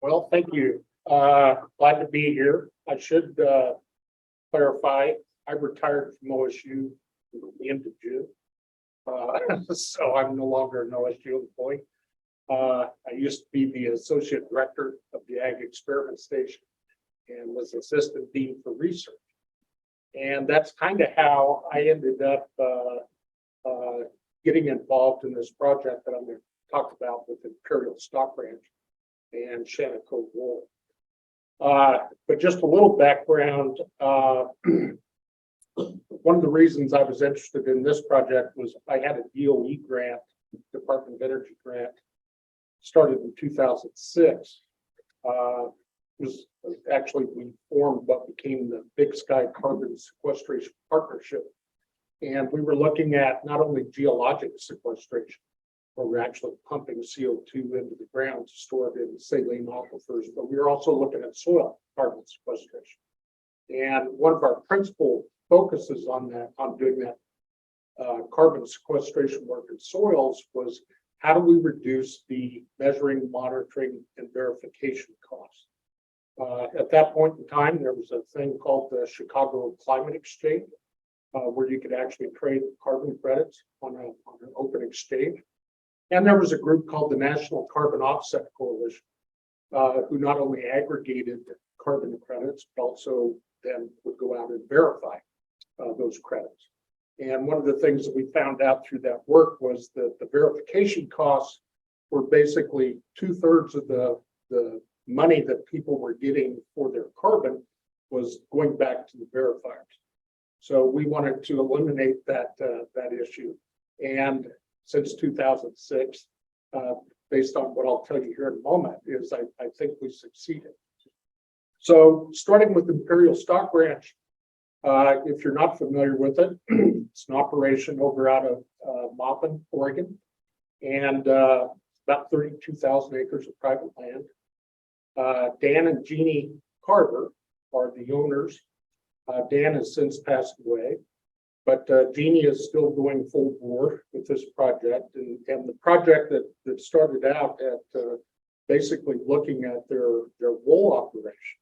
Well, thank you. Glad to be here. I should clarify, I retired from OSU at the end of June. So I'm no longer an OSU employee. I used to be the associate director of the Ag Experiment Station and was assistant dean for research. And that's kind of how I ended up getting involved in this project that I'm going to talk about with Imperial Stock Ranch and Shannock-Cove Wool. But just a little background. One of the reasons I was interested in this project was I had a DOE grant, Department of Energy grant, started in 2006. Was actually, we formed what became the Big Sky Carbon Sequestration Partnership. And we were looking at not only geologic sequestration, where we're actually pumping CO2 into the ground to store it in saline aquifers, but we were also looking at soil carbon sequestration. And one of our principal focuses on doing that carbon sequestration work in soils was how do we reduce the measuring, monitoring, and verification costs. At that point in time, there was a thing called the Chicago Climate Exchange, where you could actually trade carbon credits on an open exchange. And there was a group called the National Carbon Offset Coalition, who not only aggregated carbon credits, but also then would go out and verify those credits. And one of the things that we found out through that work was that the verification costs were basically 2/3 of the money that people were getting for their carbon was going back to the verifiers. So we wanted to eliminate that issue. And since 2006, based on what I'll tell you here in a moment, is I think we succeeded. So starting with Imperial Stock Ranch, if you're not familiar with it, it's an operation over out of Maupin, Oregon, and about 32,000 acres of private land. Dan and Jeannie Carver are the owners. Dan has since passed away, but Jeannie is still going full bore with this project. And the project that started out at basically looking at their wool operation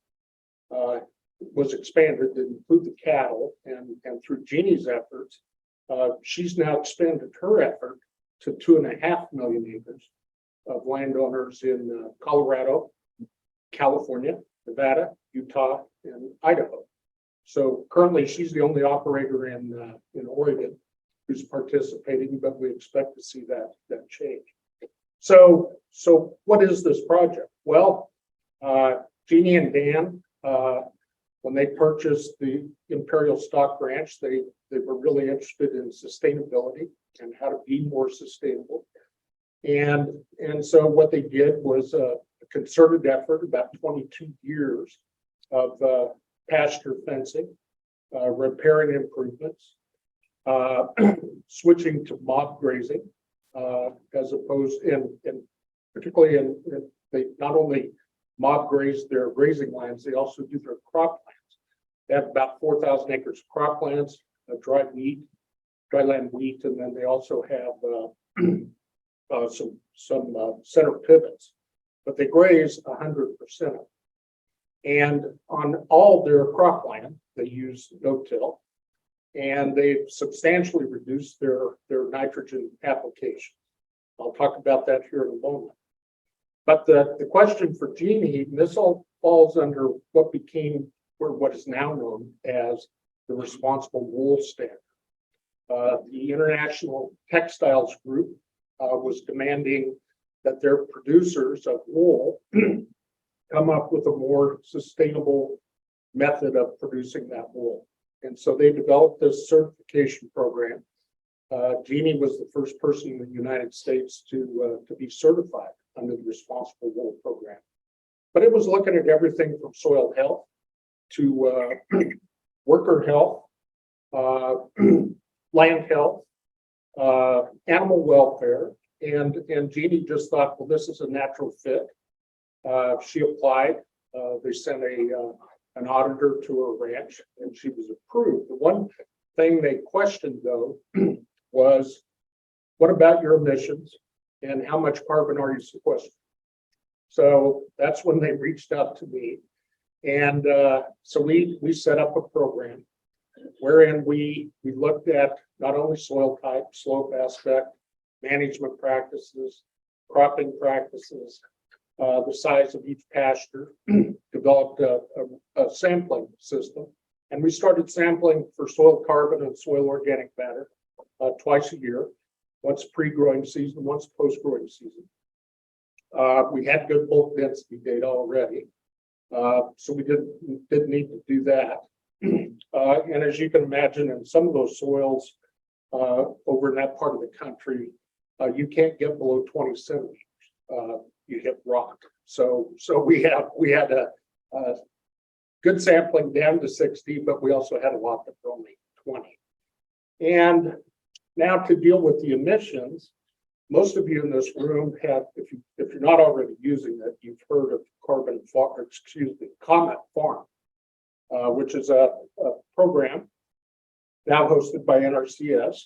was expanded to include the cattle. And through Jeannie's efforts, she's now expanded her effort to 2.5 million acres of landowners in Colorado, California, Nevada, Utah, and Idaho. So currently, she's the only operator in Oregon who's participating, but we expect to see that change. So what is this project? Well, Jeannie and Dan, when they purchased the Imperial Stock Ranch, they were really interested in sustainability and how to be more sustainable. And so what they did was a concerted effort, about 22 years of pasture fencing, riparian improvements, switching to mob grazing, as opposed, and particularly they not only mob graze their grazing lands, they also do their crop lands. They have about 4,000 acres of crop lands, dryland wheat, and then they also have some center pivots, but they graze 100% of it. And on all their cropland, they use no-till, and they've substantially reduced their nitrogen application. I'll talk about that here in a moment. But the question for Jeannie, and this all falls under what is now known as the Responsible Wool Standard. The International Textiles Group was demanding that their producers of wool come up with a more sustainable method of producing that wool. And so they developed this certification program. Jeannie was the first person in the United States to be certified under the Responsible Wool Program. But it was looking at everything from soil health to worker health, land health, animal welfare. And Jeannie just thought, well, this is a natural fit. She applied. They sent an auditor to her ranch, and she was approved. The one thing they questioned, though, was, what about your emissions, and how much carbon are you sequestering? So that's when they reached out to me. And so we set up a program wherein we looked at not only soil type, slope aspect, management practices, cropping practices, the size of each pasture, developed a sampling system. And we started sampling for soil carbon and soil organic matter twice a year, once pre-growing season, once post-growing season. We had good bulk density data already, so we didn't need to do that. And as you can imagine, in some of those soils over in that part of the country, you can't get below 20 centimeters. You hit rock. So we had a good sampling down to 60, but we also had a lot that were only 20. And now to deal with the emissions, most of you in this room have, if you're not already using it, you've heard of Comet Farm, which is a program now hosted by NRCS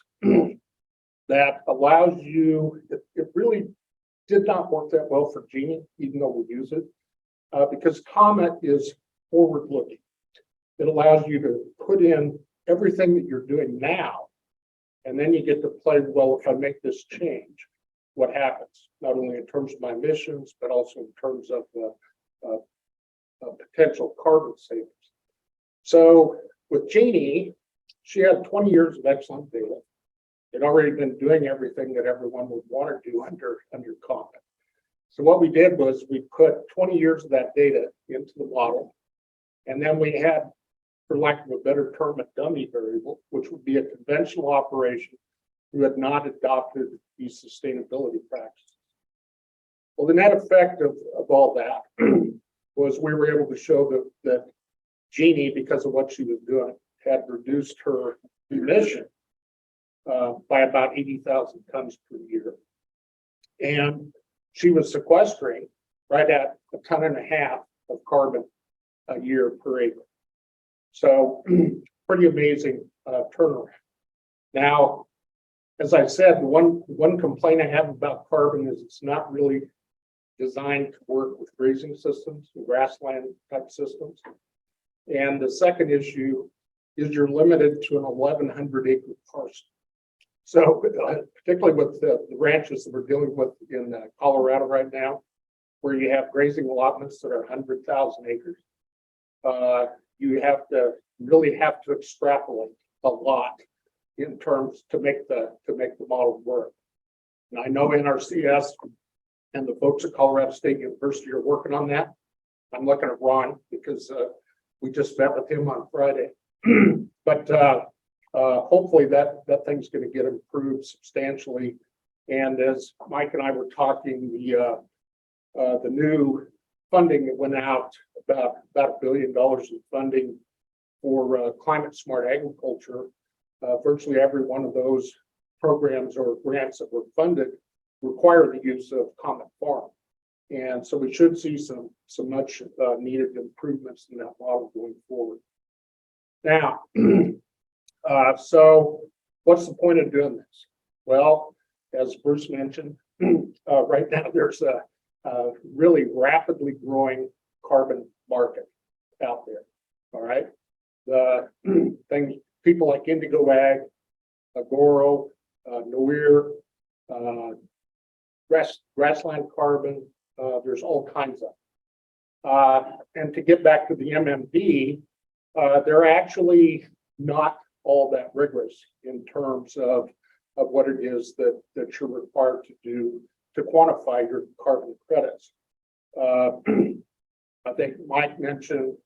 that allows you. It really did not work that well for Genie, even though we use it, because Comet is forward-looking. It allows you to put in everything that you're doing now, and then you get to play, well, if I make this change, what happens? Not only in terms of my emissions, but also in terms of potential carbon savings. So with Genie, she had 20 years of excellent data. They'd already been doing everything that everyone would want to do under Comet. So what we did was we put 20 years of that data into the model, and then we had, for lack of a better term, a dummy variable, which would be a conventional operation who had not adopted these sustainability practices. Well, the net effect of all that was we were able to show that Genie, because of what she was doing, had reduced her emission by about 80,000 tons per year. And she was sequestering right at 1.5 tons of carbon a year per acre. So pretty amazing turnaround. Now, as I said, the one complaint I have about carbon is it's not really designed to work with grazing systems, grassland type systems. And the second issue is you're limited to an 1,100 acre parcel. So particularly with the ranches that we're dealing with in Colorado right now, where you have grazing allotments that are 100,000 acres, you really have to extrapolate a lot in terms to make the model work. And I know NRCS and the folks at Colorado State University are working on that. I'm looking at Ron because we just met with him on Friday. But hopefully that thing's going to get improved substantially. And as Mike and I were talking, the new funding that went out, about $1 billion in funding for climate smart agriculture, virtually every one of those programs or grants that were funded require the use of Comet Farm. And so we should see some much needed improvements in that model going forward. Now, so what's the point of doing this? Well, as Bruce mentioned, right now there's a really rapidly growing carbon market out there. All right. The things, people like Indigo Ag, Agoro, Noir, grassland carbon, there's all kinds of. And to get back to the MMD, they're actually not all that rigorous in terms of what it is that you're required to do to quantify your carbon credits. I think Mike mentioned,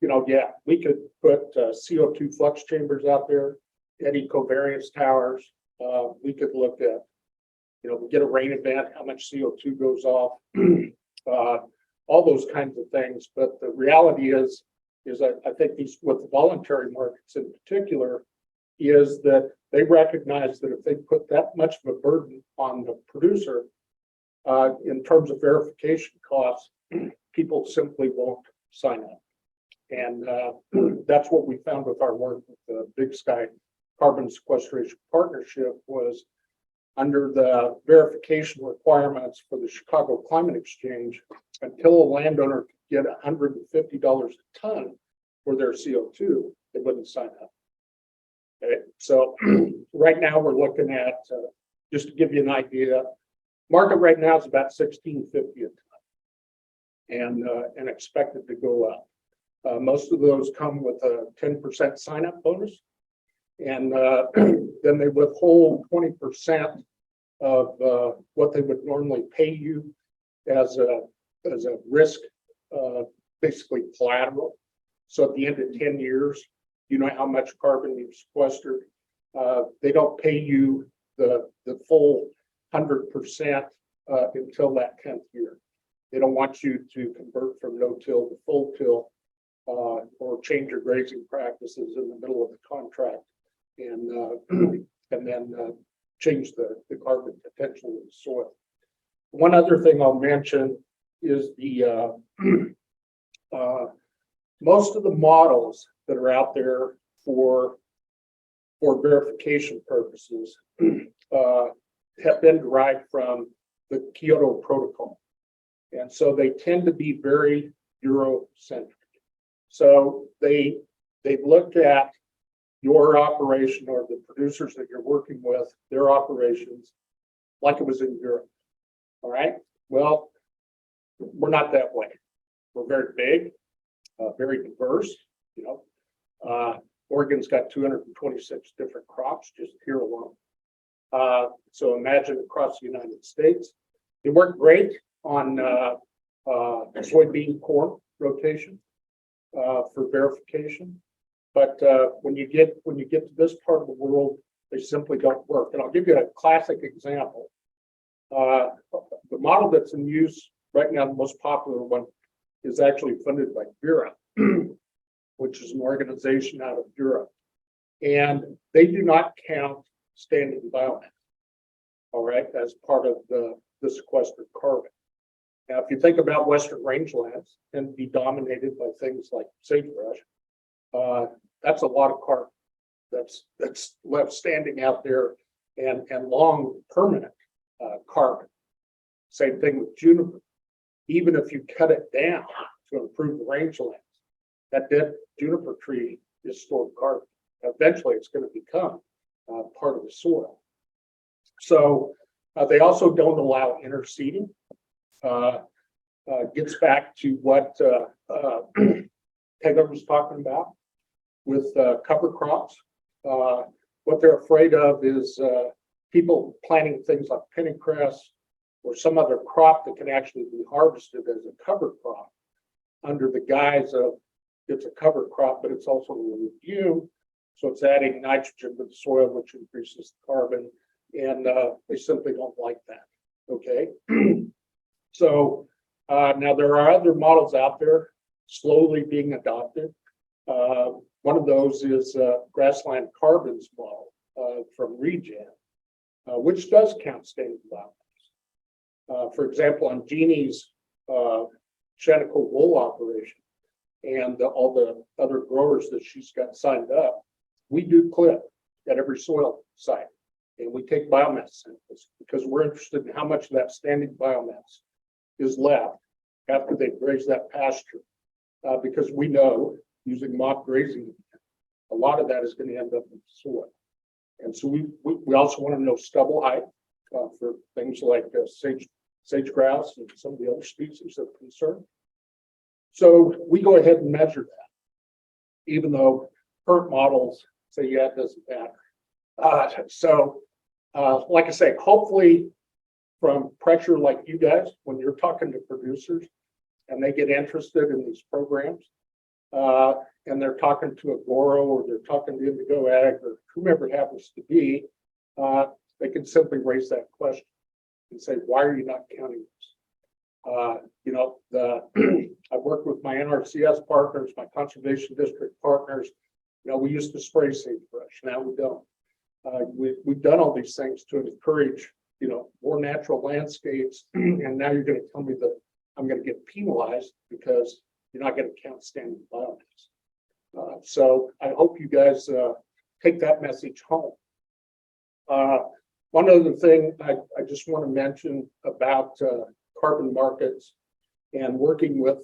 yeah, we could put CO2 flux chambers out there, eddy covariance towers. We could look at, get a rain event, how much CO2 goes off, all those kinds of things. But the reality is I think these, with the voluntary markets in particular, is that they recognize that if they put that much of a burden on the producer in terms of verification costs, people simply won't sign up. And that's what we found with our work with the Big Sky Carbon Sequestration Partnership was under the verification requirements for the Chicago Climate Exchange, until a landowner could get $150 a ton for their CO2, they wouldn't sign up. Okay, so right now we're looking at, just to give you an idea, market right now is about $16.50 a ton, and expected to go up. Most of those come with a 10% sign-up bonus, and then they withhold 20% of what they would normally pay you as a risk, basically collateral. So at the end of 10 years, you know how much carbon you've sequestered. They don't pay you the full 100% until that 10th year. They don't want you to convert from no-till to full-till, or change your grazing practices in the middle of the contract, and then change the carbon potential of the soil. One other thing I'll mention is the most of the models that are out there for verification purposes have been derived from the Kyoto Protocol, and so they tend to be very Eurocentric. So they've looked at your operation or the producers that you're working with, their operations, like it was in Europe. All right. Well, we're not that way. We're very big, very diverse. You know, Oregon's got 226 different crops just here alone. So imagine across the United States. They work great on soybean corn rotation for verification, but when you get to this part of the world, they simply don't work. And I'll give you a classic example. The model that's in use right now, the most popular one, is actually funded by Vera, which is an organization out of Europe, and they do not count standing biomass, all right, as part of the sequestered carbon. Now, if you think about Western rangelands and be dominated by things like sagebrush, that's a lot of carbon that's left standing out there, and long permanent carbon. Same thing with juniper. Even if you cut it down to improve the rangelands, that dead juniper tree is stored carbon. Eventually, it's going to become part of the soil. So they also don't allow interseeding. Gets back to what Taylor was talking about with cover crops. What they're afraid of is people planting things like pennycress or some other crop that can actually be harvested as a cover crop under the guise of it's a cover crop, but it's also a legume. So it's adding nitrogen to the soil, which increases the carbon, and they simply don't like that. Okay. So now there are other models out there slowly being adopted. One of those is Grassland Carbon's model from Regen, which does count standing biomass. For example, on Jeannie's Shaniko wool operation and all the other growers that she's got signed up, we do clip at every soil site, and we take biomass samples because we're interested in how much of that standing biomass is left after they've grazed that pasture, because we know using mock grazing, a lot of that is going to end up in the soil. And so we also want to know stubble height for things like sage grouse and some of the other species of concern. So we go ahead and measure that, even though current models say, yeah, it doesn't matter. Like I say, hopefully from pressure like you guys, when you're talking to producers and they get interested in these programs, and they're talking to Agoro or they're talking to Indigo Ag or whomever it happens to be, they can simply raise that question and say, why are you not counting this? I work with my NRCS partners, my conservation district partners. We used to spray sagebrush. Now we don't. We've done all these things to encourage, more natural landscapes. And now you're going to tell me that I'm going to get penalized because you're not going to count standing biomass. So I hope you guys take that message home. One other thing I just want to mention about carbon markets and working with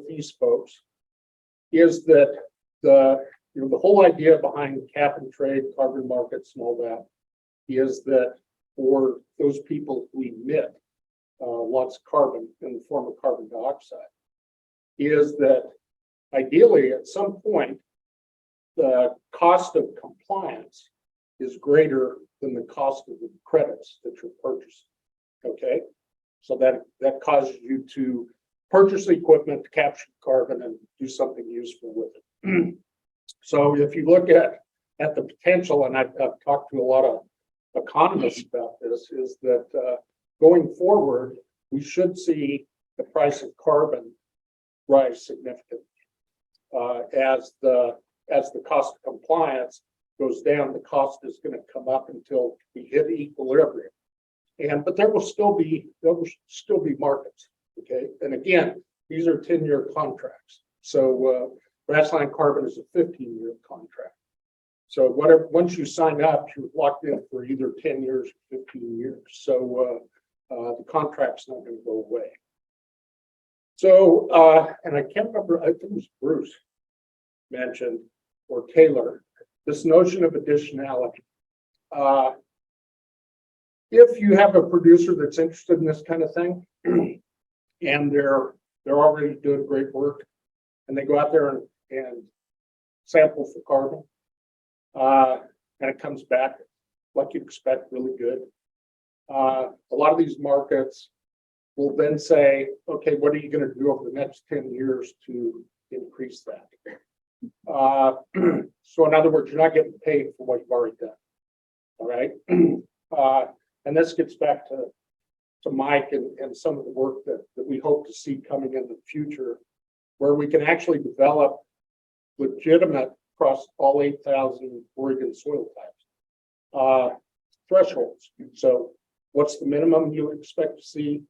these folks is that the whole idea behind cap and trade, carbon markets, and all that is that for those people who emit lots of carbon in the form of carbon dioxide, is that ideally at some point the cost of compliance is greater than the cost of the credits that you're purchasing. Okay, so that causes you to purchase the equipment to capture carbon and do something useful with it. So if you look at the potential, and I've talked to a lot of economists about this, is that going forward, we should see the price of carbon rise significantly as the cost of compliance goes down. The cost is going to come up until we hit equilibrium, but there will still be markets. Okay, and again, these are 10-year contracts. So grassland carbon is a 15-year contract. So once you sign up, you're locked in for either 10 years or 15 years. So the contract's not going to go away. So, and I can't remember, I think it was Bruce mentioned, or Taylor, this notion of additionality. If you have a producer that's interested in this kind of thing, and they're already doing great work, and they go out there and sample for carbon, and it comes back like you'd expect, really good. A lot of these markets will then say, okay, what are you going to do over the next 10 years to increase that? So in other words, you're not getting paid for what you've already done. All right. And this gets back to Mike and some of the work that we hope to see coming in the future, where we can actually develop legitimate across all 8,000 Oregon soil types thresholds. So what's the minimum you expect to see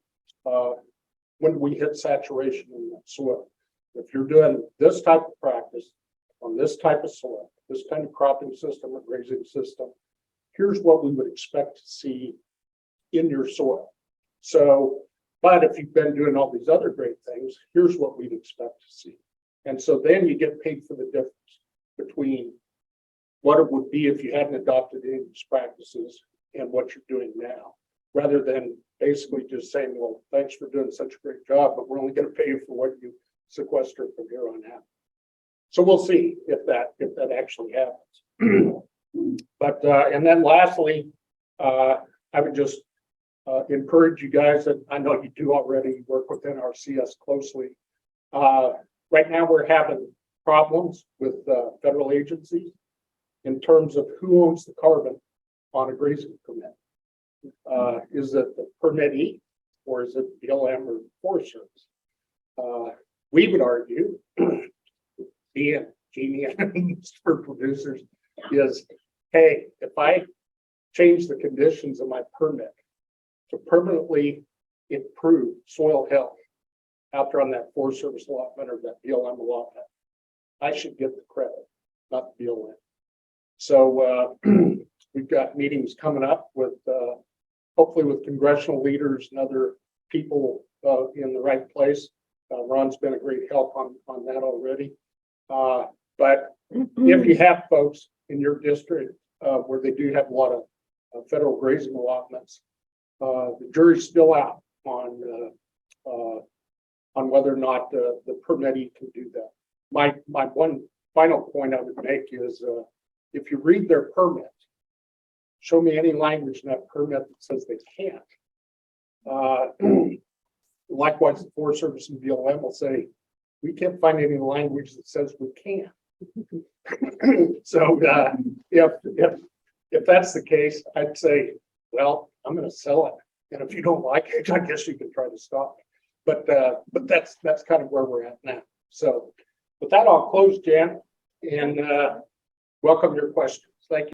when we hit saturation in that soil? If you're doing this type of practice on this type of soil, this kind of cropping system or grazing system, here's what we would expect to see in your soil. So, but if you've been doing all these other great things, here's what we'd expect to see. And so then you get paid for the difference between what it would be if you hadn't adopted any of these practices and what you're doing now, rather than basically just saying, well, thanks for doing such a great job, but we're only going to pay you for what you sequester from here on out. So we'll see if that actually happens. But and then lastly, I would just encourage you guys, that I know you do already work within RCS closely. Right now we're having problems with federal agencies in terms of who owns the carbon on a grazing permit. Is it the permittee, or is it BLM or Forest Service? We would argue, being genius for producers, is, hey, if I change the conditions of my permit to permanently improve soil health out there on that Forest Service allotment or that BLM allotment, I should get the credit, not the BLM. So we've got meetings coming up with hopefully with congressional leaders and other people in the right place. Ron's been a great help on that already. But if you have folks in your district where they do have a lot of federal grazing allotments, the jury's still out on whether or not the permittee can do that. My one final point I would make is if you read their permit, show me any language in that permit that says they can't. Likewise, the Forest Service and BLM will say, we can't find any language that says we can. So if that's the case, I'd say, well, I'm going to sell it, and if you don't like it, I guess you can try to stop me. But that's kind of where we're at now. So with that, I'll close, Jan, and welcome your questions.